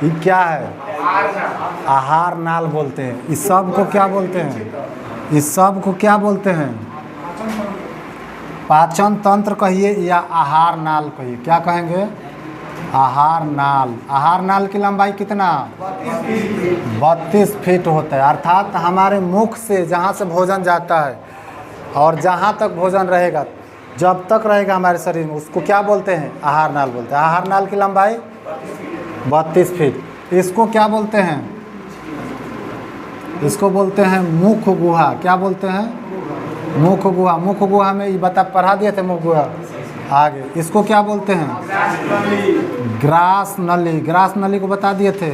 ये क्या है? आहार नाल बोलते हैं। इस सब को क्या बोलते हैं? इस सब को क्या बोलते हैं? पाचन तंत्र कहिए या आहार नाल कहिए। क्या कहेंगे? आहार नाल। आहार नाल की लंबाई कितना? 32 फीट होता है। अर्थात हमारे मुख से जहाँ से भोजन जाता है और जहाँ तक भोजन रहेगा, जब तक रहेगा हमारे शरीर में, उसको क्या बोलते हैं? आहार नाल बोलते हैं। आहार नाल की लंबाई 32 फीट। इसको क्या बोलते हैं? इसको बोलते हैं मुख गुहा। क्या बोलते हैं? मुख गुहा। मुख गुहा में ये पढ़ा दिए थे मुख गुहा आगे। इसको क्या बोलते हैं? ग्रास नली। ग्रास नली को बता दिए थे।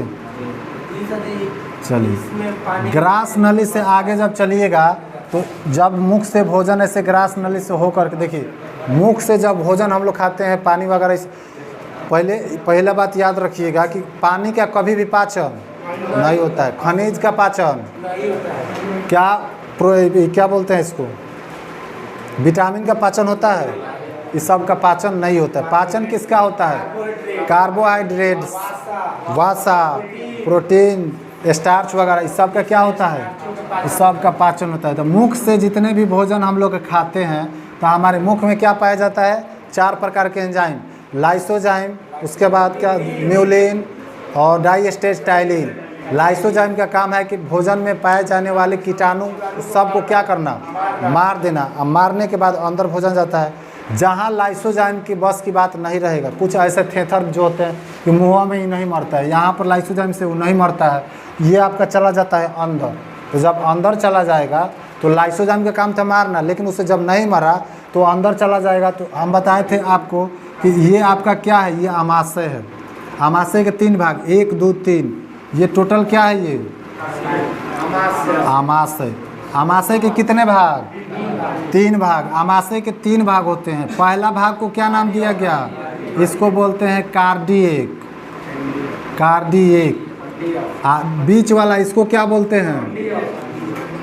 चलिए, ग्रास नली से आगे जब चलिएगा तो जब मुख से भोजन ऐसे ग्रास नली से होकर के, देखिए मुख से जब भोजन हम लोग खाते हैं पानी वगैरह, पहला बात याद रखिएगा कि पानी का कभी भी पाचन नहीं होता है। खनिज का पाचन, क्या बोलते हैं इसको, विटामिन का पाचन होता है। इस सब का पाचन नहीं होता है। पाचन किसका होता है? कार्बोहाइड्रेट्स, वसा, प्रोटीन, स्टार्च वगैरह, इस सब का क्या होता है? इस सब का पाचन होता है। तो मुख से जितने भी भोजन हम लोग खाते हैं तो हमारे मुख में क्या पाया जाता है? 4 प्रकार के एंजाइम, लाइसोजाइम, उसके बाद क्या, म्यूलिन और डाइएस्टेटाइलिन। लाइसोजाइम का काम है कि भोजन में पाए जाने वाले कीटाणु सबको क्या करना? मार देना। अब मारने के बाद अंदर भोजन जाता है। जहाँ लाइसोजाइम की बस की बात नहीं रहेगा, कुछ ऐसे थेथर जो होते हैं कि मुँह में ही नहीं मरता है, यहाँ पर लाइसोजाइम से वो नहीं मरता है, ये आपका चला जाता है अंदर। तो जब अंदर चला जाएगा तो लाइसोजाइम का काम था मारना, लेकिन उसे जब नहीं मरा तो अंदर चला जाएगा। तो हम बताए थे आपको कि ये आपका क्या है? ये आमाशय है। आमाशय के 3 भाग, 1, 2, 3, ये टोटल क्या है? ये आमाशय। आमाशय के कितने भाग? 3 भाग। आमाशय के 3 भाग होते हैं। पहला भाग को क्या नाम दिया गया? इसको बोलते हैं कार्डिएक। कार्डिएक। बीच वाला इसको क्या बोलते हैं?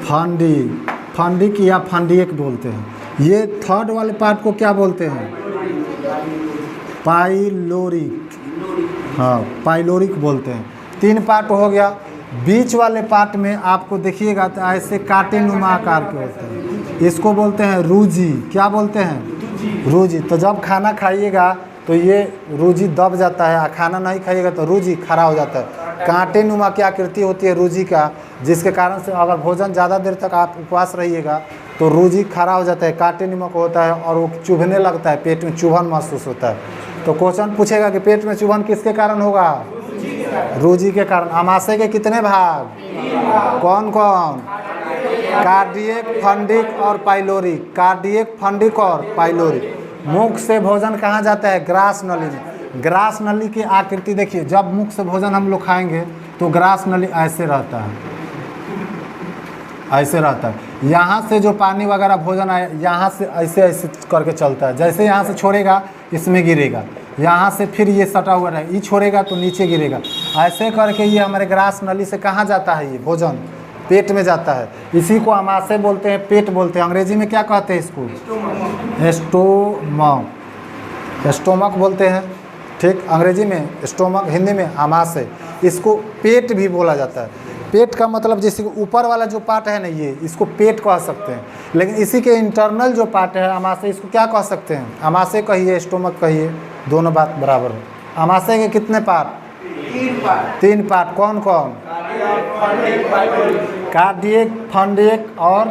फंडी। फंडिक या फंडिएक बोलते हैं। ये थर्ड वाले पार्ट को क्या बोलते हैं? पाइलोरिक। हाँ, पाइलोरिक बोलते हैं। 3 पार्ट हो गया। बीच वाले पार्ट में आपको देखिएगा तो ऐसे कांटे नुमा आकार के होते हैं। इसको बोलते हैं रूजी। क्या बोलते हैं? रूजी। तो जब खाना खाइएगा तो ये रूजी दब जाता है, खाना नहीं खाइएगा तो रूजी खड़ा हो जाता है। कांटे नुमा की आकृति होती है रूजी का, जिसके कारण से अगर भोजन ज़्यादा देर तक आप उपवास रहिएगा तो रूजी खड़ा हो जाता है, कांटे नुमा को होता है और वो चुभने लगता है, पेट में चुभन महसूस होता है। तो क्वेश्चन पूछेगा कि पेट में चुभन किसके कारण होगा? रूजी के कारण। आमाशय के कितने भाग? कौन कौन? कार्डियक, फंडिक और पाइलोरिक। कार्डियक, फंडिक और पाइलोरिक। मुख से भोजन कहाँ जाता है? ग्रास नली में। ग्रास नली की आकृति देखिए, जब मुख से भोजन हम लोग खाएंगे तो ग्रास नली ऐसे रहता है, ऐसे रहता है। यहाँ से जो पानी वगैरह भोजन आए, यहाँ से ऐसे ऐसे करके चलता है। जैसे यहाँ से छोड़ेगा इसमें गिरेगा, यहाँ से फिर ये सटा हुआ रहे, ये छोड़ेगा तो नीचे गिरेगा। ऐसे करके ये हमारे ग्रास नली से कहाँ जाता है? ये भोजन पेट में जाता है। इसी को आमाशय बोलते हैं, पेट बोलते हैं। अंग्रेजी में क्या कहते हैं इसको? स्टोमक। स्टोमक बोलते हैं, ठीक। अंग्रेजी में स्टोमक, हिंदी में आमाशय। इसको पेट भी बोला जाता है। पेट का मतलब जैसे ऊपर वाला जो पार्ट है ना, ये इसको पेट कह सकते हैं, लेकिन इसी के इंटरनल जो पार्ट है आमाशय, इसको क्या कह सकते हैं? आमाशय कहिए, स्टोमक कहिए, दोनों बात बराबर है। आमाशय के कितने पार्ट? 3 पार्ट। कौन कौन? कार्डियक, फंडिक और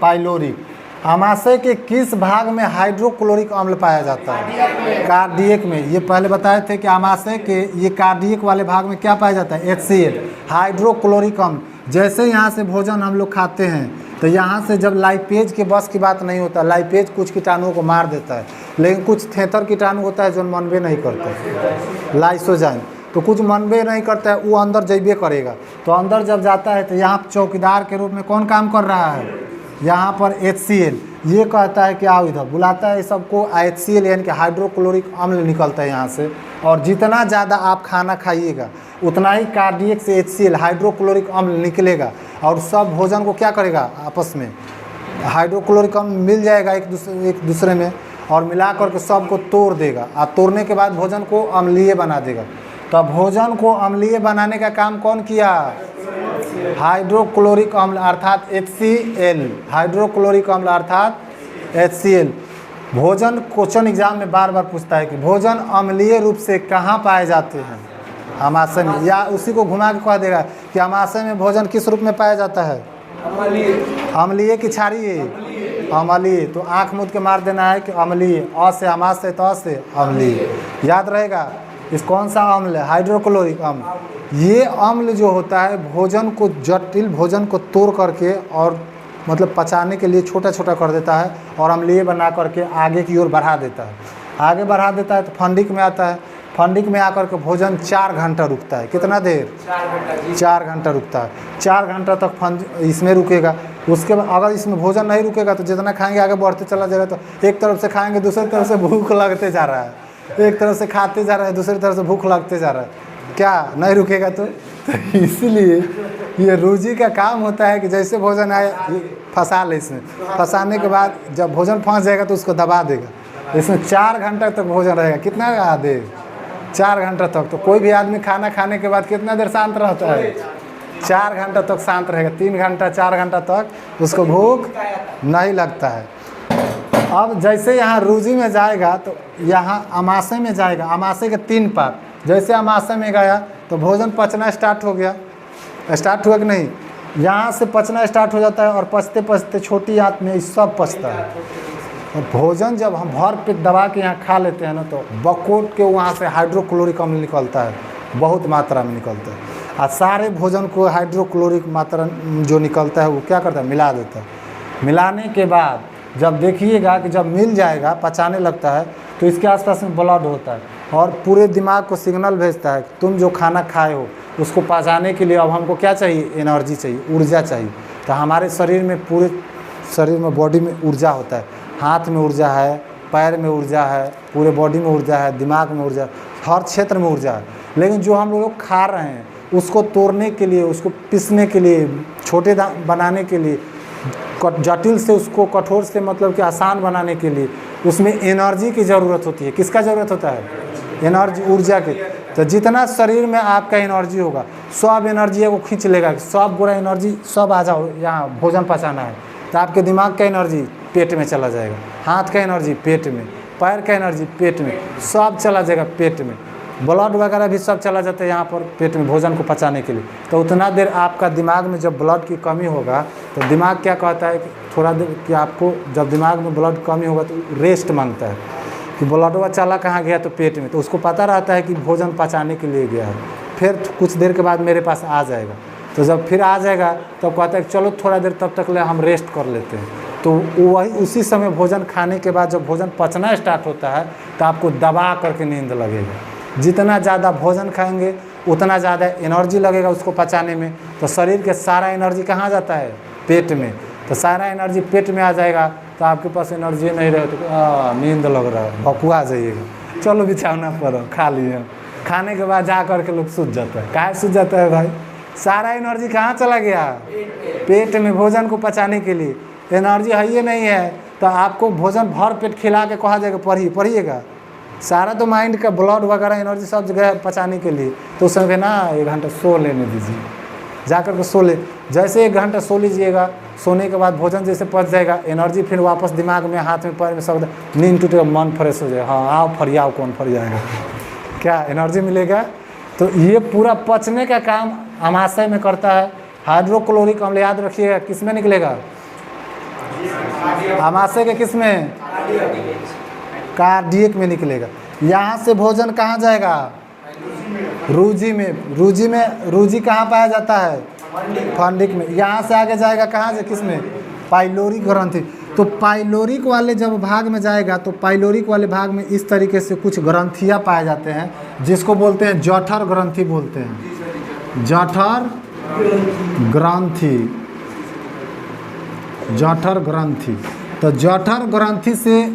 पाइलोरिक। आमाशय के किस भाग में हाइड्रोक्लोरिक अम्ल पाया जाता है? कार्डियक में। ये पहले बताए थे कि आमाशय के ये कार्डियक वाले भाग में क्या पाया जाता है? HCl, हाइड्रोक्लोरिक अम्ल। जैसे यहाँ से भोजन हम लोग खाते हैं तो यहाँ से जब लाइपेज के बस की बात नहीं होता, लाइपेज कुछ कीटाणुओं को मार देता है, लेकिन कुछ थेथर कीटाणु होता है जो मनबे नहीं करता, लाइसोजाइम। तो कुछ मनबे नहीं करता है, वो अंदर जैबे करेगा। तो अंदर जब जाता है तो यहाँ चौकीदार के रूप में कौन काम कर रहा है? यहाँ पर HCl। ये कहता है कि आओ इधर, बुलाता है सबको। HCl यानी कि हाइड्रोक्लोरिक अम्ल निकलता है यहाँ से, और जितना ज़्यादा आप खाना खाइएगा उतना ही कार्डियक से HCl हाइड्रोक्लोरिक अम्ल निकलेगा, और सब भोजन को क्या करेगा? आपस में हाइड्रोक्लोरिक अम्ल मिल जाएगा एक दूसरे में, और मिला करके सबको तोड़ देगा। और तोड़ने के बाद भोजन को अम्लीय बना देगा। तो भोजन को अम्लीय बनाने का काम कौन किया? हाइड्रोक्लोरिक अम्ल अर्थात HCl, हाइड्रोक्लोरिक अम्ल अर्थात HCl। भोजन क्वेश्चन एग्जाम में बार बार पूछता है कि भोजन अम्लीय रूप से कहाँ पाए जाते हैं? अमाशय में, या उसी को घुमा के कह देगा कि अमाशय में भोजन किस रूप में पाया जाता है? अम्लीय की क्षारीय? अम्लीय। तो आंख मूंद के मार देना है कि अम्लीय, अ से अमाशय, त से अम्लीय, याद रहेगा। इस कौन सा अम्ल है? हाइड्रोक्लोरिक अम्ल। ये अम्ल जो होता है भोजन को, जटिल भोजन को तोड़ करके और मतलब पचाने के लिए छोटा छोटा कर देता है और अम्लीय बना करके आगे की ओर बढ़ा देता है। आगे बढ़ा देता है तो फंडिक में आता है। फंडिक में आकर के भोजन 4 घंटा रुकता है। कितना देर? 4 घंटा रुकता है। 4 घंटा तक फंड इसमें रुकेगा। उसके बाद अगर इसमें भोजन नहीं रुकेगा तो जितना खाएंगे आगे बढ़ते चला जाएगा। तो एक तरफ से खाएंगे, दूसरी तरफ से भूख लगते जा रहा है, एक तरफ से खाते जा रहा है, दूसरी तरफ से भूख लगते जा रहा है, क्या नहीं रुकेगा? तो इसलिए ये रूजी का काम होता है कि जैसे भोजन आए फंसा ले, इसमें फंसाने के बाद जब भोजन फंस जाएगा तो उसको दबा देगा। इसमें 4 घंटा तक भोजन रहेगा। कितना देर? 4 घंटा तक। तो कोई भी आदमी खाना खाने के बाद कितना देर शांत रहता है? 4 घंटा तक शांत रहेगा। 3 घंटा 4 घंटा तक उसको भूख नहीं लगता है। अब जैसे यहाँ रूजी में जाएगा तो यहाँ अमाशय में जाएगा। अमाशय के 3 पार्ट। जैसे अमाशय में गया तो भोजन पचना स्टार्ट हो गया। स्टार्ट हुआ कि नहीं? यहाँ से पचना स्टार्ट हो जाता है और पचते पचते छोटी आंत में सब पचता है। और भोजन जब हम भर पेट दबा के यहाँ खा लेते हैं ना तो बकोट के वहाँ से हाइड्रोक्लोरिक अम्ल निकलता है, बहुत मात्रा में निकलता है। और सारे भोजन को हाइड्रोक्लोरिक मात्रा जो निकलता है वो क्या करता है? मिला देता है। मिलाने के बाद जब देखिएगा कि जब मिल जाएगा, पचाने लगता है, तो इसके आसपास में ब्लड होता है और पूरे दिमाग को सिग्नल भेजता है तुम जो खाना खाए हो उसको पचाने के लिए अब हमको क्या चाहिए? एनर्जी चाहिए, ऊर्जा चाहिए। तो हमारे शरीर में, पूरे शरीर में, बॉडी में ऊर्जा होता है। हाथ में ऊर्जा है, पैर में ऊर्जा है, पूरे बॉडी में ऊर्जा है, दिमाग में ऊर्जा है, हर क्षेत्र में ऊर्जा है। लेकिन जो हम लोग खा रहे हैं उसको तोड़ने के लिए, उसको पीसने के लिए, छोटे बनाने के लिए, जटिल से उसको कठोर से मतलब कि आसान बनाने के लिए उसमें एनर्जी की ज़रूरत होती है। किसका ज़रूरत होता है? एनर्जी, ऊर्जा की। तो जितना शरीर में आपका एनर्जी होगा सब एनर्जी को खींच लेगा। सब पूरा एनर्जी सब आ जाओ, यहाँ भोजन पचाना है। तो आपके दिमाग का एनर्जी पेट में चला जाएगा, हाथ का एनर्जी पेट में, पैर का एनर्जी पेट में, सब चला जाएगा पेट में। ब्लड वगैरह भी सब चला जाता है यहाँ पर पेट में भोजन को पचाने के लिए। तो उतना देर आपका दिमाग में जब ब्लड की कमी होगा तो दिमाग क्या कहता है कि थोड़ा देर कि आपको जब दिमाग में ब्लड कमी होगा तो रेस्ट मांगता है कि ब्लडवा चला कहाँ गया? तो पेट में। तो उसको पता रहता है कि भोजन पचाने के लिए गया है, फिर कुछ देर के बाद मेरे पास आ जाएगा। तो जब फिर आ जाएगा तो कहता है कि चलो थोड़ा देर तब तक ले हम रेस्ट कर लेते हैं। तो वही उसी समय भोजन खाने के बाद जब भोजन पचना स्टार्ट होता है तो आपको दबा करके नींद लगेगा। जितना ज़्यादा भोजन खाएंगे उतना ज़्यादा एनर्जी लगेगा उसको पचाने में। तो शरीर के सारा एनर्जी कहाँ जाता है? पेट में। तो सारा एनर्जी पेट में आ जाएगा तो आपके पास एनर्जी नहीं रहे तो नींद लग रहा है, भकुआ जाइएगा, चलो बिछाना पड़ो, खा लिए। खाने के बाद जा कर के लोग सूझ जाता है। काहे सूझ जाता है भाई? सारा एनर्जी कहाँ चला गया? पेट में। भोजन को पचाने के लिए एनर्जी है ही नहीं है तो आपको भोजन भर पेट खिला के कहा जाएगा पढ़िएगा। सारा तो माइंड का ब्लड वगैरह एनर्जी सब जगह पचाने के लिए। तो उस समय ना 1 घंटा सो लेने दीजिए, जाकर के सो ले। जैसे 1 घंटा सो लीजिएगा, सोने के बाद भोजन जैसे पच जाएगा, एनर्जी फिर वापस दिमाग में, हाथ में, पैर में सब, नींद टूटेगा, मन फ्रेश हो जाएगा। हाँ आओ फरियाओ, कौन फरियाएगा? क्या एनर्जी मिलेगा? तो ये पूरा पचने का काम अमाशय में करता है। हाइड्रोक्लोरिक अम्ल याद रखिएगा किस में निकलेगा? अमाशय के किस में? कार्डियक में निकलेगा। यहाँ से भोजन कहाँ जाएगा? रूजी में। रूजी कहाँ पाया जाता है? फंडिक में। यहाँ से आगे जाएगा कहाँ से? किस में? पाइलोरिक ग्रंथि। तो पाइलोरिक वाले जब भाग में जाएगा तो पाइलोरिक वाले भाग में इस तरीके से कुछ ग्रंथियाँ पाए जाते हैं जिसको बोलते हैं जठर ग्रंथि बोलते हैं। जठर ग्रंथि, जठर ग्रंथि। तो जठर ग्रंथि से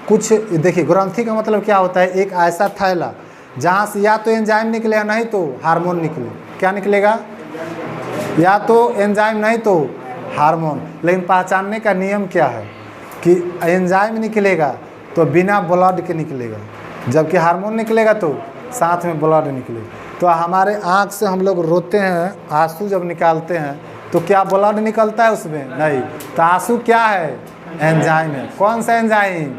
कुछ देखिए, ग्रंथि का मतलब क्या होता है? एक ऐसा थैला जहाँ से या तो एंजाइम निकलेगा नहीं तो हार्मोन निकले। क्या निकलेगा? या तो एंजाइम नहीं तो हार्मोन। लेकिन पहचानने का नियम क्या है कि एंजाइम निकलेगा तो बिना ब्लड के निकलेगा, जबकि हार्मोन निकलेगा तो साथ में ब्लड निकलेगा। तो हमारे आँख से हम लोग रोते हैं, आंसू जब निकालते हैं तो क्या ब्लड निकलता है उसमें? नहीं। तो आंसू क्या है? एंजाइम है। कौन सा एंजाइम?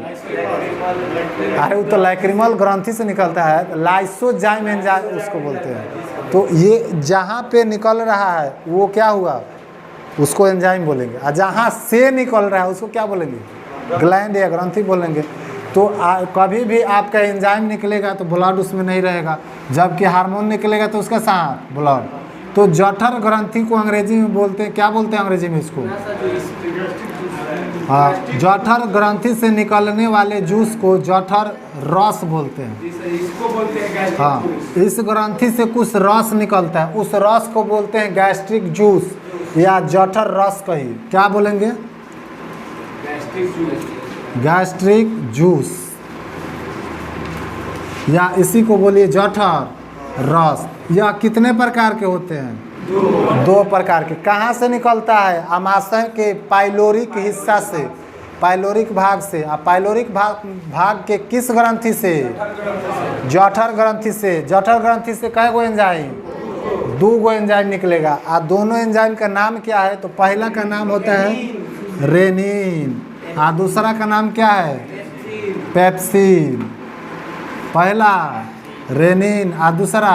अरे वो तो लैक्रिमल ग्रंथि से निकलता है, लाइसोजाइम एंजाइम उसको बोलते हैं। तो ये जहाँ पे निकल रहा है वो क्या हुआ? उसको एंजाइम बोलेंगे। और जहाँ से निकल रहा है उसको क्या बोलेंगे? ग्लैंड या ग्रंथि बोलेंगे। तो कभी भी आपका एंजाइम निकलेगा तो ब्लड उसमें नहीं रहेगा, जबकि हार्मोन निकलेगा तो उसका साथ ब्लड। तो जठर ग्रंथि को अंग्रेजी में बोलते हैं, क्या बोलते हैं अंग्रेजी में इसको? हाँ, जठर ग्रंथि से निकलने वाले जूस को जठर रस बोलते हैं। इसको बोलते हैं। हाँ, इस ग्रंथि से कुछ रस निकलता है, उस रस को बोलते हैं गैस्ट्रिक जूस या जठर रस। कहिए क्या बोलेंगे? गैस्ट्रिक जूस या इसी को बोलिए जठर रस। यह कितने प्रकार के होते हैं? दो प्रकार के। कहाँ से निकलता है? आमाशय के पाइलोरिक हिस्सा से, पाइलोरिक भाग से। पाइलोरिक भाग के किस ग्रंथि से? जठर ग्रंथि से। जठर ग्रंथि से कै गो एंजाइम? 2 गो एंजाइम निकलेगा। और दोनों एंजाइम का नाम क्या है? तो पहला का नाम होता है रेनिन और दूसरा का नाम क्या है? पेप्सिन। पहला रेनिन और दूसरा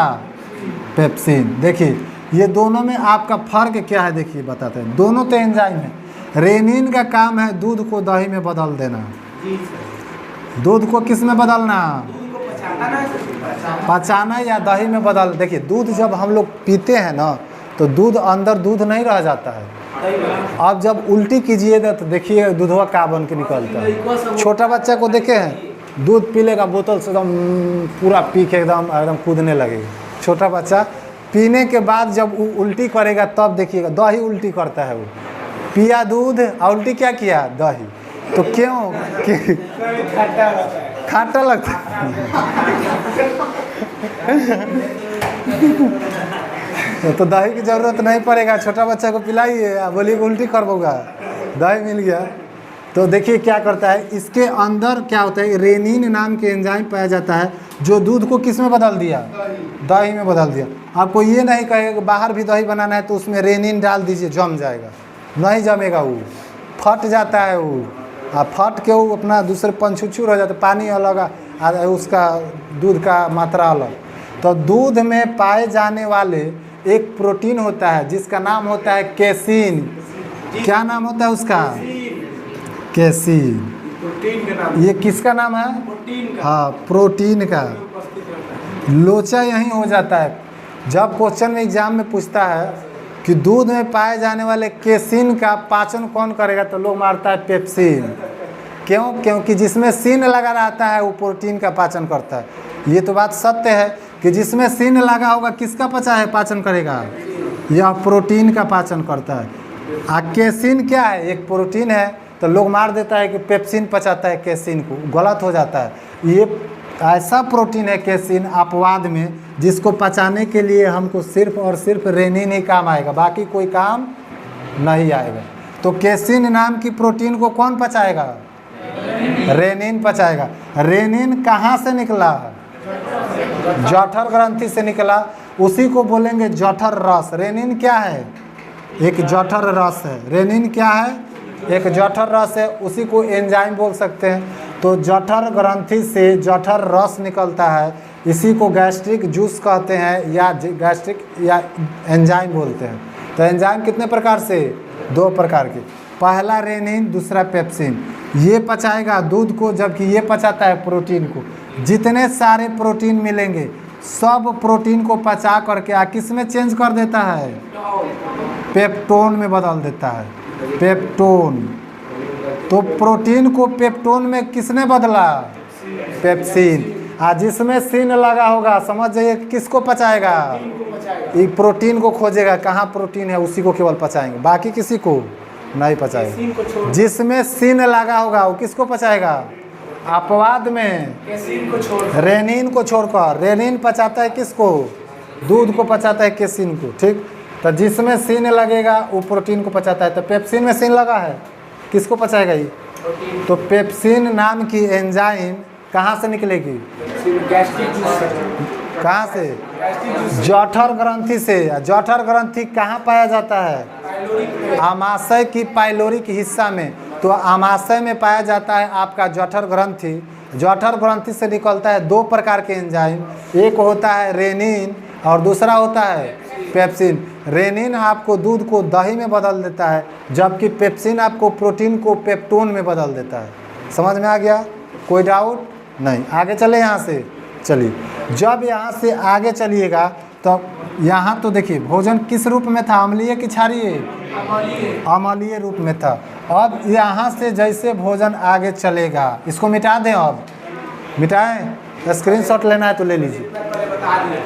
पेप्सिन। देखिए ये दोनों में आपका फर्क क्या है, देखिए बताते हैं। दोनों तो एंजाइम है। रेनिन का काम है दूध को दही में बदल देना। दूध को किस में बदलना? पचाना या दही में बदल। देखिए दूध जब हम लोग पीते हैं ना तो दूध अंदर दूध नहीं रह जाता है। अब जब उल्टी कीजिएगा तो देखिए दूधवा का बन के निकलता है। छोटा बच्चा को देखे हैं, दूध पी लेगा बोतल से, एकदम पूरा पी के एकदम कूदने लगेगा। छोटा बच्चा पीने के बाद जब वो उल्टी करेगा तब देखिएगा, दही उल्टी करता है। वो पिया दूध और उल्टी क्या किया? दही। तो क्यों? खाटा लगता तो दही की जरूरत नहीं पड़ेगा। छोटा बच्चा को पिलाइए, बोलिए उल्टी कर दूंगा, दही मिल गया। तो देखिए क्या करता है, इसके अंदर क्या होता है? रेनिन नाम के एंजाइम पाया जाता है जो दूध को किस में बदल दिया? दही में बदल दिया। आपको ये नहीं कहेगा कि बाहर भी दही बनाना है तो उसमें रेनिन डाल दीजिए, जम जाएगा। नहीं जमेगा, वो फट जाता है। वो फट के वो अपना दूसरे पंचुचुर हो जाता है, पानी अलग और उसका दूध का मात्रा अलग। तो दूध में पाए जाने वाले एक प्रोटीन होता है जिसका नाम होता है केसिन। क्या नाम होता है उसका? केसिन। प्रोटीन का नाम। ये किसका नाम है? प्रोटीन का। हाँ, प्रोटीन का। लोचा यही हो जाता है जब क्वेश्चन में एग्जाम में पूछता है कि दूध में पाए जाने वाले केसिन का पाचन कौन करेगा, तो लोग मारता है पेप्सिन। क्यों? क्योंकि जिसमें सीन लगा रहता है वो प्रोटीन का पाचन करता है। ये तो बात सत्य है कि जिसमें सीन लगा होगा किसका पचा है पाचन करेगा? यह प्रोटीन का पाचन करता है। केसिन क्या है? एक प्रोटीन है। तो लोग मार देता है कि पेप्सिन पचाता है केसिन को, गलत हो जाता है। ये ऐसा प्रोटीन है केसिन अपवाद में, जिसको पचाने के लिए हमको सिर्फ और सिर्फ रेनिन ही काम आएगा, बाकी कोई काम नहीं आएगा। तो केसिन नाम की प्रोटीन को कौन पचाएगा? रेनिन पचाएगा। रेनिन कहाँ से निकला? जठर ग्रंथि से निकला। उसी को बोलेंगे जठर रस। रेनिन क्या है? एक जठर रस है। रेनिन क्या है? एक जठर रस है। उसी को एंजाइम बोल सकते हैं। तो जठर ग्रंथि से जठर रस निकलता है, इसी को गैस्ट्रिक जूस कहते हैं या गैस्ट्रिक या एंजाइम बोलते हैं। तो एंजाइम कितने प्रकार से? 2 प्रकार के। पहला रेनिन, दूसरा पेप्सिन। ये पचाएगा दूध को, जबकि ये पचाता है प्रोटीन को। जितने सारे प्रोटीन मिलेंगे सब प्रोटीन को पचा करके किस में चेंज कर देता है? पेप्टोन में बदल देता है। पेप्टोन। तो प्रोटीन को पेप्टोन में किसने बदला? पेप्सिन। जिसमें सीन लगा होगा समझ जाइए किसको पचाएगा? ये प्रोटीन को खोजेगा, कहाँ प्रोटीन है उसी को केवल पचाएंगे, बाकी किसी को नहीं पचाएगा। जिसमें सीन लगा होगा वो किसको पचाएगा? अपवाद में रेनिन को छोड़कर। रेनिन पचाता है किसको? दूध को पचाता है केसिन को। ठीक। तो जिसमें सीन लगेगा वो प्रोटीन को पचाता है। तो पेप्सिन में सीन लगा है, किसको पचाएगा ये? तो पेप्सिन नाम की एंजाइम कहाँ से निकलेगी? कहाँ से? जठर ग्रंथि से। जठर ग्रंथि कहाँ पाया जाता है? आमाशय की पाइलोरिक हिस्सा में। तो आमाशय में पाया जाता है आपका जठर ग्रंथि। जठर ग्रंथि से निकलता है 2 प्रकार के एंजाइम, एक होता है रेनिन और दूसरा होता है पेप्सिन। रेनिन आपको दूध को दही में बदल देता है, जबकि पेप्सिन आपको प्रोटीन को पेप्टोन में बदल देता है। समझ में आ गया? कोई डाउट नहीं? आगे चले यहाँ से। चलिए, जब यहाँ से आगे चलिएगा तो यहाँ तो देखिए भोजन किस रूप में था? अम्लीय कि क्षारीय? अम्लीय रूप में था। अब यहाँ से जैसे भोजन आगे चलेगा, इसको मिटा दें। अब मिटाएं? स्क्रीनशॉट लेना है तो ले लीजिए। बता दिए